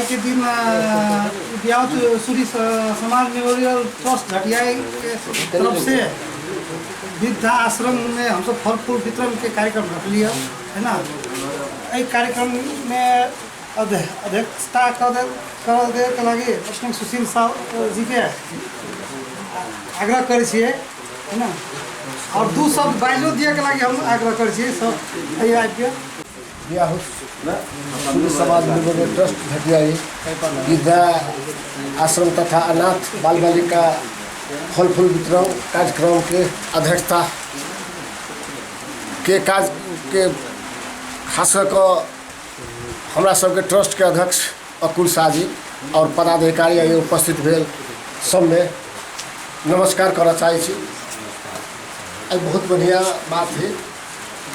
के दिन ब्याह सूरी समाज मेमोरियल ट्रस्ट घटियाई के तरफ से वृद्धा आश्रम में हम सब फल फूल वितरण के कार्यक्रम रख लिया है ना। इस कार्यक्रम में अध्यक्षता करने के लगे प्रश्न सुशील साहब जी के आग्रह करे है ना। और दू शब्द बाइजो दिए के लगे हम आग्रह करे सब आइए समाज मेमोरियल ट्रस्ट घटियाई वृद्धा आश्रम तथा अनाथ बाल बालिका फल फूल वितरण कार्यक्रम के अध्यक्षता के काज के खास कर हमरा सबके ट्रस्ट के अध्यक्ष अकुल शाह जी और पदाधिकारी उपस्थित भेल सब में नमस्कार करना चाहिए। बहुत बढ़िया बात है।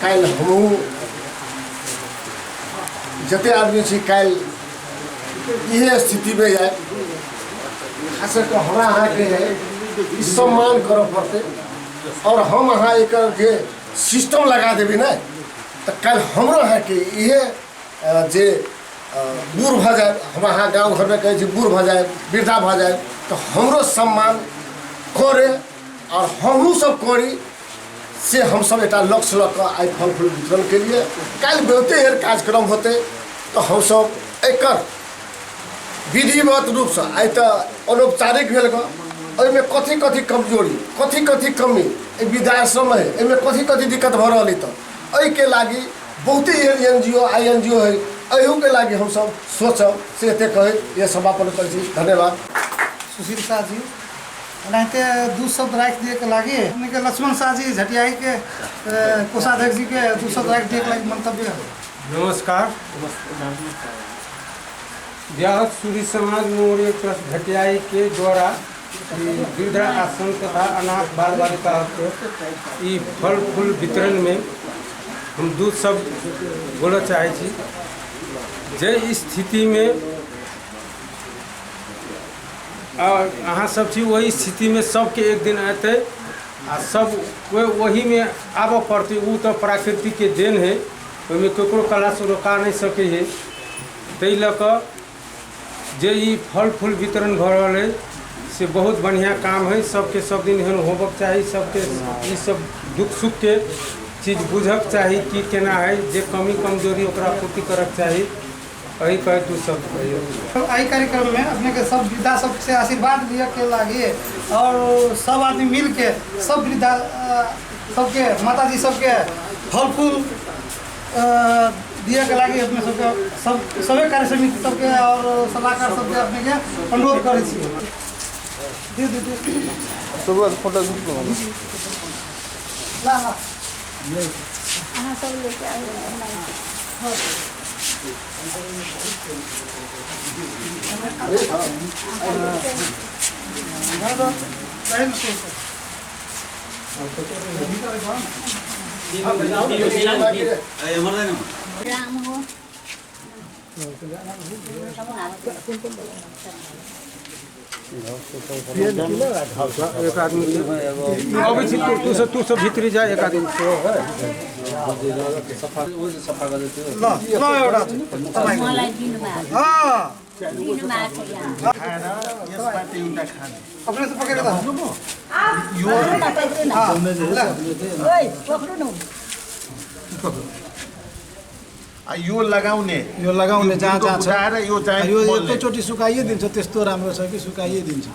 कल हमहूँ जते आदमी छी कल यह स्थिति में जाए खास कर हमारा यहाँ के सम्मान कर पड़ते और हम यहाँ एक के सिस्टम लगा देवी ना तो कल हमरो है कि यह जे बूढ़ भ जाए हम यहाँ गाँव घर में कहे बूढ़ भ जाए वृद्धा भ जाए तो हमरो सम्मान करे और हमहूँ सब करी से हम सब एक लक्ष्य लग आई फल फूल वितरण के लिए कल बहुते एहन कार्यक्रम होते तो हम सब एक विधिवत रूप से आई तो अनौपचारिक भेल में कथी कथी कमजोरी कथी कथी कमी वृद्धाश्रम है इनमें कथी कथी दिक्कत भ रही तो के लगी बहुते एहन NGO INGO है अहू के लगी हम सब सोचब से एते कहे ये समापन कर। धन्यवाद। सुशील शाह जी नाते दू शब्द राख दिए के लगे उनके लक्ष्मण शाह जी झटियाई के कोषाध्यक्ष जी के दू शब्द राख दिए के लगे मंतव्य। नमस्कार। ब्याह सूरी समाज मेमोरियल ट्रस्ट घटियाई के द्वारा वृद्धा आश्रम तथा अनाथ बाल बालिका के फल फूल वितरण में हम दू शब्द बोलना चाहे छी। जे स्थिति में और अहाँ सब छी वही स्थिति में सबके एक दिन आते आ सब वही में आब पड़ते वो तो प्राकृतिक के देन है में ककरो कला से रोका नहीं सके है। तै लक जे फल फूल वितरण भ रहा है से बहुत बढ़िया काम है। सबके सब दिन एहन होबक चाहिए। सबके ये सब दुख सुख के चीज बुझक चाहिए कि केना है जे कमी कमजोरी ओकरा पूर्ति करक चाहिए। यही कहे तू सब आई कार्यक्रम में अपने के सब वृद्धा सबसे आशीर्वाद लिया के लगे और सब आदमी मिल के सब वृद्धा सबके माता जी सबके फल फूल दिए के लगे अपने सबके सभी कार्य समिति सबके और सलाहकार सबके अपने के अनुरोध करे छी। सब फोटो सब लेके आए राम हो एक आदमी अभी तू सब भीतरी जाए एक आदमी सफा कर देते अपने से पकड़ लेता यो लगाउने जहाँ यो चाहिँ यो एकैचोटि सुकाइए दिन्छ त्यस्तो राम्रो छ कि सुकाइए दिन्छ।